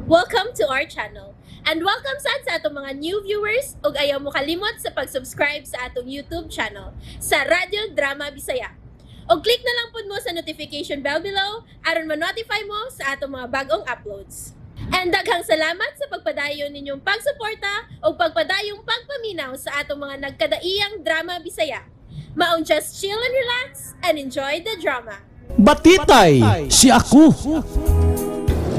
Welcome to our channel. And welcome sa atong mga new viewers ug ayaw mo kalimot sa pag-subscribe sa atong YouTube channel sa Radio Drama Bisaya. O click na lang pud mo sa notification bell below aron ma-notify mo sa atong mga bagong uploads. And daghang salamat sa pagpadayon ninyong pagsuporta o pagpadayong pagpaminaw sa atong mga nagkadaiyang Drama Bisaya. Maong just chill and relax and enjoy the drama. Batitay, si ako.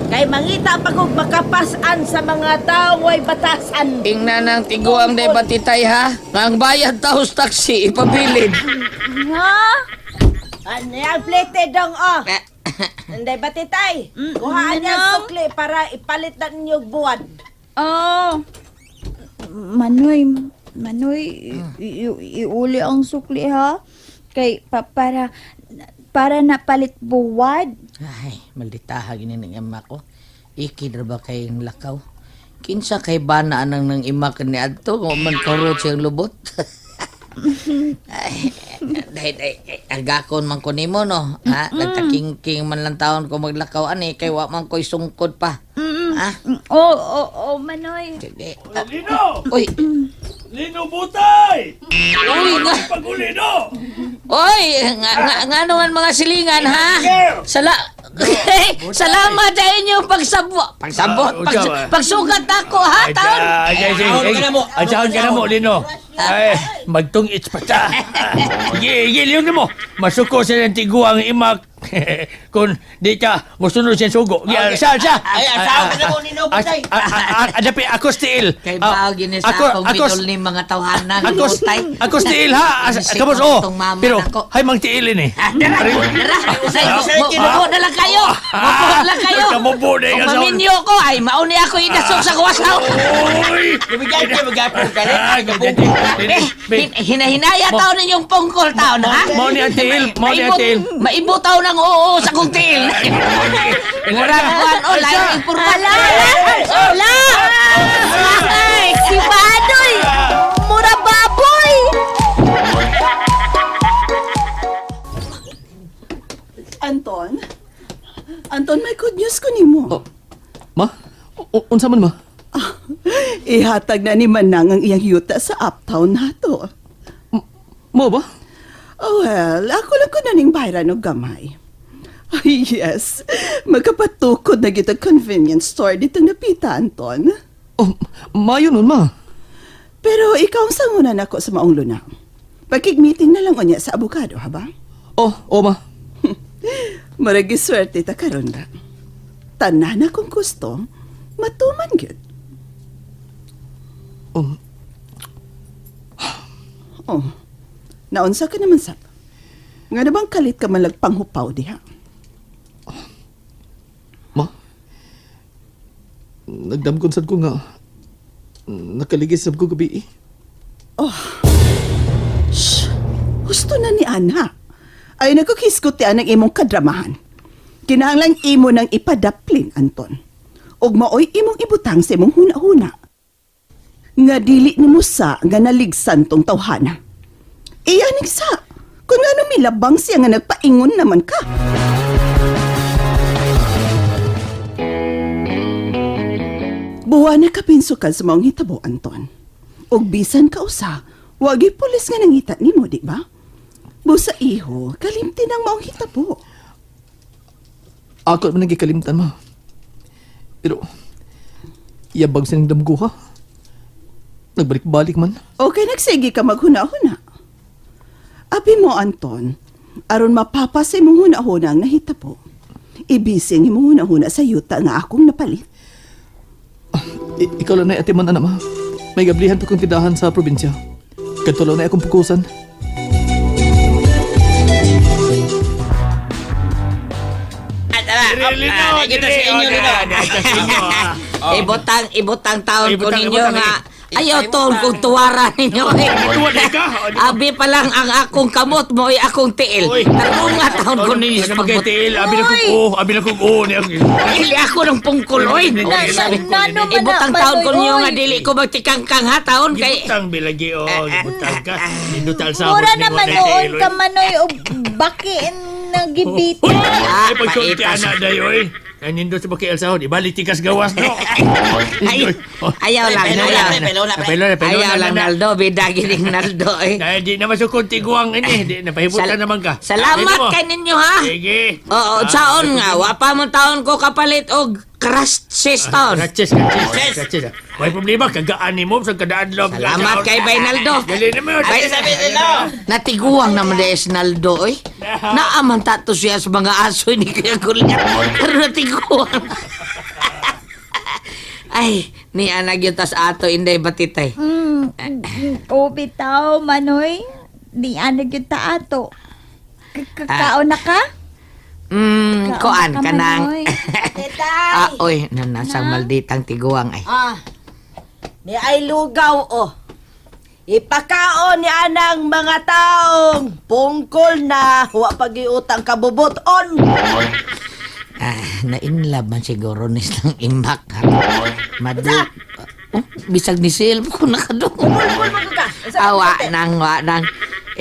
Kay mangita pa kog makapasan sa mga taong way batasan. Tingnan ng tiguang day batitay ha. Ang bayad taos taxi ipabilin. Ha? Ano yung plete dong oh? Hindi ba titay? Kuhaan niya sukli para ipalit na ninyo buwan. Oh, Manoy, iuli ang sukli ha. Kay para napalit buwad. Ay, malditaha gini ng ima ko. Ikidra ba kayong lakaw? Kinsa kay bana anang nang ima ni adto kung man karot siyang lubot. Ay, agakon man ko nimo no. Ha, nagtaking man lang taon ko maglakaw ani kay wa man ko'y sungkod pa. Ha? Oh, Manoy. Sige. Lino! Uy, Lino Butay! uy nga. Pagulino! Oy, nga naman mga silingan ha. Salamat sa inyong pagsabot. Pagsugat ako ha, taon. Ajaon ka na mo, Lino. Ay, magtungits pa ta. Giliw na mo. Masuko sa ng tiguang imak. Kung di ka musunod siya sugo. Sa. Ay, asawa ka na mo, Lino Butay. Adapi, ako stiil. Kay bago ni sa akong bidol ni mga tawanan. Ako stiil ha. Kapos, pero, hay mang tiilin eh. Mupo na lang kayo. Mupo lang kayo. Kamupo na yung Kung asawa. maminyo ko, ay mauni ako inasok sa kawasaw. Uy! Hinahinaya tao ninyong pungkol tao na ha? Mau ni ang tiil. Maibo tao ng oo sa kong tiil. Murang kuhan o, lain impormala. Ala! Ay, si Manoy! Mura baboy! Anton, may good news ko nimo. Oh, ma? Unsa man ma? Ihatag na ni Manang ang iyang yuta sa uptown nato. Mo ba? Oh well, ako lang ko na ning bayran og gamay. Ay, yes. Magkapatukod na kita convenience store dito napita, Anton. Oh, mayo nun ma. Pero ikaw ang sangunan ako sa maong luna. Pagkig-meeting na lang unya sa abogado, ha ba? Oh ma. Maragi swerte ta karon ra. Tanan akong gusto, matuman gyud. Oh, naunsa ka naman sab? Nga na bang kalit ka man panghupaw diha? Ma. Nagdamgon sad ko nga nakaligis sab ko gabi. Shh! Gusto na ni Ana. Ay nagkukiskuti ang imong kadramahan. Kinahanglan imo nang ipadaplin, Anton. Og maoy imong ibutang sa imong huna-huna. Nga dili ni Musa nga naligsan tong tawhana. Iyanig sa, kung ano milabang siya nga nagpaingon naman ka. Buwan na kapinso ka sa maong hitabo, Anton. Og bisan ka usa, wagi pulis nga nangita nimo, di ba? Busa iho, kalimtin ang maong hitabo. Ako man nagikalimtan ma. Pero yabag sa ning damgo ha. Nagbalik-balik man. Okay, nagsige ka maghuna-huna. Abi mo, Anton, aron mapapasay mong huna-huna ang nahitabo. Ibising mo huna-huna sa yuta nga akong napalit. Ikaw lang na ate man anak ma. May gablihan pa kong tindahan sa probinsya. Kadto lang na akong pukusan. Ibutang taon ko ninyo nga. Ayaw to kung tuwara ninyo. Abi pa lang ang akong kamot mo ay akong tiil. Tarunga taon ko ninyo sa pagbut. Abi na kong oo. Dili ako ng pungkol, oy. Ibutang taon ko ninyo nga dili ko magtikangkang ha taon kay... Ibutang bilagi o. Ibutang ka. Indutal sa Mura naman noon ka, Manoy, o bakiin na gibit. Ay, pagsulti anak dayo eh. Nanindo sa bakil sahod. Ibalik tikas gawas, no? Ay, ayaw lang, ayaw lang, Naldo. Bidagi ning Naldo, eh. Dahil di na masukod tiguang ini. Di napahibutan naman ka. Salamat kay ninyo, ha? Sige. Oo, saon nga. Wapa mo taon ko kapalit og crushes taon. Ratches. May problema, kagaan ni mo sa kadaan loob. Salamat kay Baynaldo. Dali na mo. Ay, natiguang naman dahil si Naldo, eh. Naaman tato siya sa mga aso ni Kuya Kulyat. Pero natiguang. Ay, ni anag yung tas ato, inday batitay. O bitaw, Manoy. Di anag yung taato. Kakaon na ka? Koan ka nang... Manoy. Titay! Oy, nasang malditang tiguang, ay. Ni ay lugaw, oh. Ipakaon ni anang mga taong pungkol na wa pagiutang kabubuton. Na-inlove man siguro ni silang imak. Bisag ni Sil ko nakadung. Wa nang.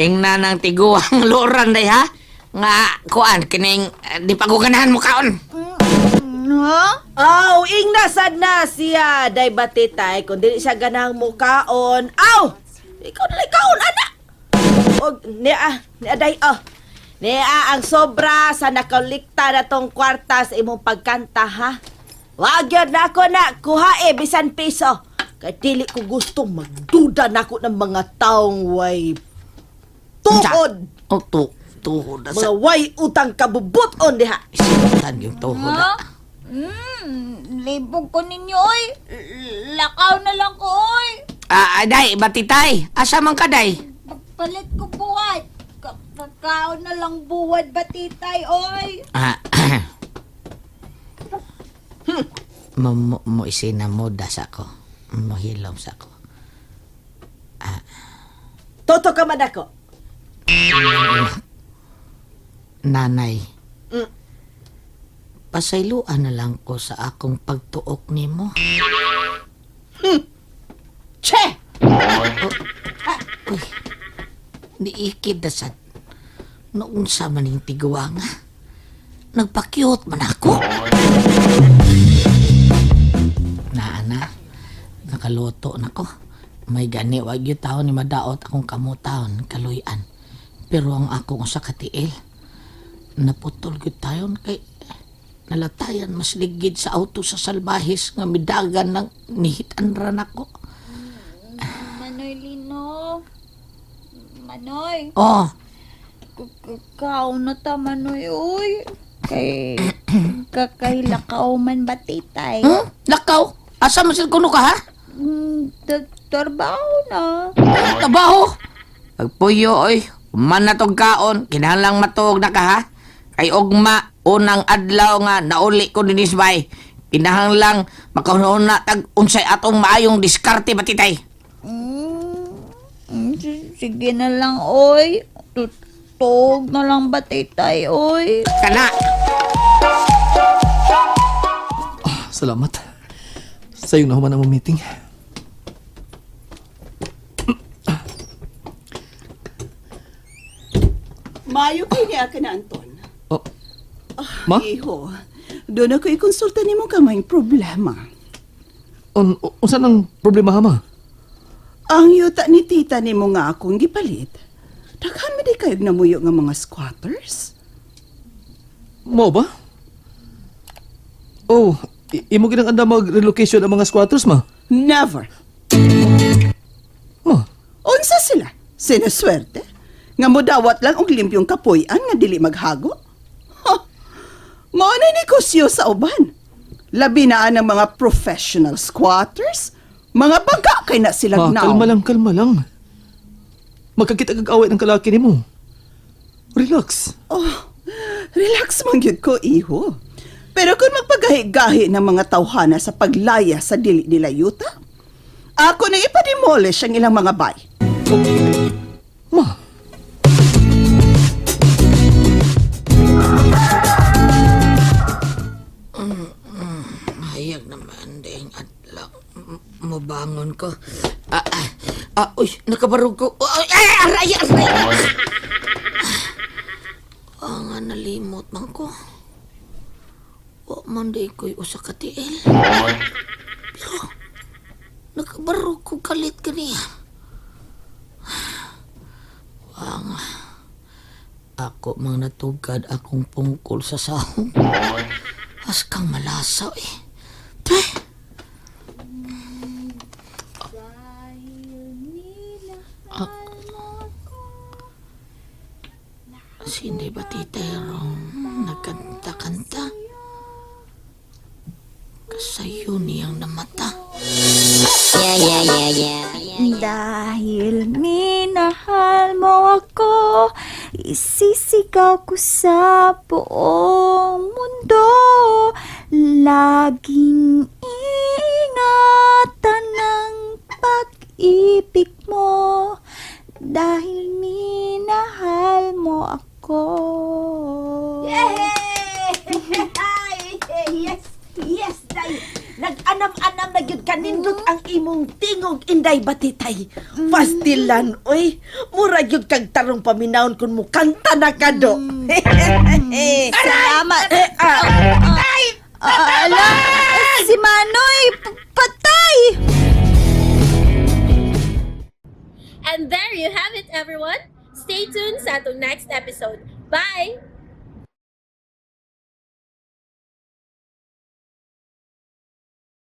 Ingna nang tiguang loran day ha. Nga, kuan, kining, di pa ko ganahan mo kaon. Aw, ingnasad na siya, day batitay, kung dili siya ganang mukaon. Aw! Ikaw na kaon, anak! Og, niya, day, niya ang sobra sa nakalikta na tong kwarta sa imong pagkanta, ha? Wag yun na ako na, kuha bisan piso. Kaya dili ko gusto magduda na ako ng mga taong way tuhod. Tuhod na Mga sa... way utang kabubuton, diha. Sintan yung tuhod na. Libog ko ninyo, oy. Lakaw na lang ko, oy. Day, batitay. Asa man ka, day? Palit ko buwad. Kakaon na lang buwad, batitay, oy. Mo isinamoda sa ko. Mohilom sa ko. Toto ka man ako. Nanay. Pasayloan na lang ko sa akong pagtuok nimo. Che! Niikid na sad. Noong sa maning tiguanga. Nagpakyot man ako. Naana, nakaluto na ko. May gani, wag yung taon ni madaot akong kamutaon, kaluyan. Pero ang akong sa katiil, naputol gyud tayon kay nalatayan mas ligid sa auto sa salbahis nga midagan ng nihitan ra nako. Manoy Lino. Manoy. Oh, Kakaon na ta, Manoy, oy. Kay lakaw man batitay. lakaw. Asa man sil kuno ka ha? Trabaho na. Trabaho. Pagpuyo oy, man na tong kaon, kinahanglang matuog na ka ha. Kay ugma unang adlaw nga nauli ko dinis bay. Kinahanglang makahuna na tag unsay atong maayong diskarte batitay. Sige na lang, oy. Tutog na lang batitay, oy. Kana. Salamat. Sa'yo na human ang meeting. Mayo kini ka na, Anton. Oh. Ma? Iho, doon ako ikonsulta ni mo kamay problema. Unsa nang problema ha, ma? Ang yuta ni tita ni mo nga akong gipalit. Daghan mo di kayo namuyo nga mga squatters? Mo ba? Oh, imo ginang anda mag-relocation ang mga squatters, ma? Never. Ma? Unsa sila? Sinaswerte? Nga mo dawat lang og limpyong kapuy-an nga dili maghago? Mao na negosyo sa uban. Labi na ang mga professional squatters. Mga baga kay na silang Ma, kalma lang. Magkakita kag-away ng kalaki ni mo. Relax. Oh, relax man gyud ko, iho. Pero kung magpagahi-gahi ng mga tawhana sa paglaya sa dili nila yuta, ako nang ipademolish ang ilang mga bay. Ma, Hayag naman ding adlaw. Mabangon ko. Uy, nakabarog ko. Aray! Nga nalimot man ko. Wa man di ko'y usa ka tiil. Pero, nakabaro ko kalit kaniya. Wang, ako mang natugad akong pungkol sa sahong. As kang malasaw eh. Pre! Sindi ba titerong nagkanta-kanta? Kasayo niyang namata. Dahil minahal mo ako, isisigaw ko sa buong mundo. Laging ingatan ng pag-ibig mo, dahil minahal mo ako. Yay! Yes! Yes, day! Nag-anam-anam na yun kanindot ang imong tingog, Inday Batitay. Pastilan, oy. Mura yun kag tarong paminahon kun mo kanta na kado. Salamat. Ay! Ala, si Manoy, patay! And there you have it, everyone. Stay tuned sa atong next episode. Bye!